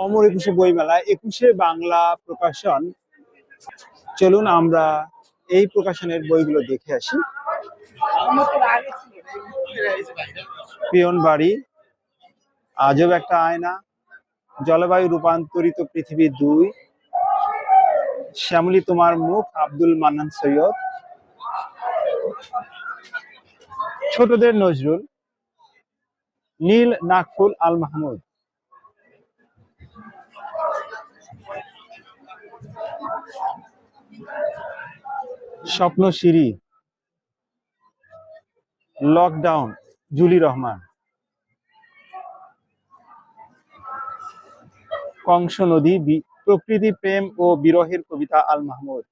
অমর একুশে বইমেলা, একুশে বাংলা প্রকাশন। চলুন আমরা এই প্রকাশনের বইগুলো দেখে আসি। পিয়ন বাড়ি, আজব একটা আয়না, জলবায়ু রূপান্তরিত পৃথিবী 2, শ্যামলী তোমার মুখ, আব্দুল মান্নান সৈয়দ, ছোটদের নজরুল, নীল নাকফুল আল মাহমুদ, স্বপ্নশিরি, লকডাউন জুলি রহমান, কংস নদী, প্রকৃতি প্রেম ও বিরহের কবিতা আল মাহমুদ,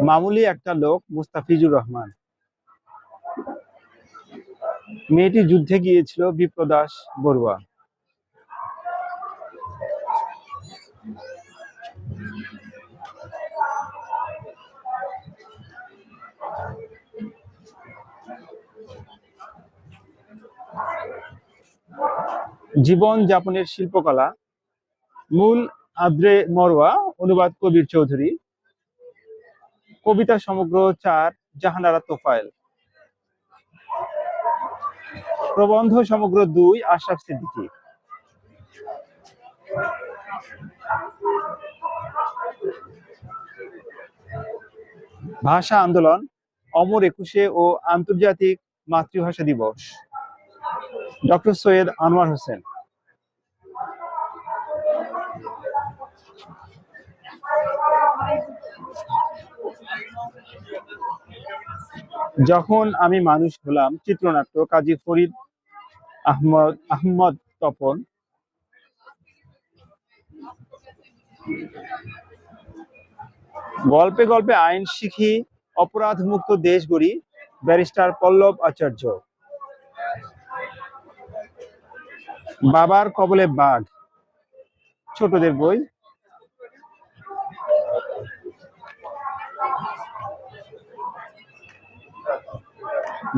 মামুলি একটা লোক মুস্তাফিজুর রহমান, মেয়েটি যুদ্ধে গিয়েছিল বিপ্রদাস বড়ুয়া, জীবন যাপনের শিল্পকলা, মূল আদ্রে মরওয়া, অনুবাদ কবির চৌধুরী, কবিতা সমগ্র 4 জাহানারা তোফায়েল, প্রবন্ধ সমগ্র 2 আশরাফ সিদ্দিকী, ভাষা আন্দোলন, অমর একুশে ও আন্তর্জাতিক মাতৃভাষা দিবস, ডক্টর সৈয়দ আনোয়ার হোসেন, যখন আমি মানুষ হলাম চিত্রনাট্য, কাজী ফরিদ আহমদ তপন, গল্পে গল্পে আইন শিখি, অপরাধ মুক্ত দেশ গড়ি, ব্যারিস্টার পল্লব আচার্য, বাবার কবলে বাঘ, ছোটদের বই,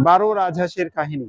বারো রাজহাঁসের কাহিনী,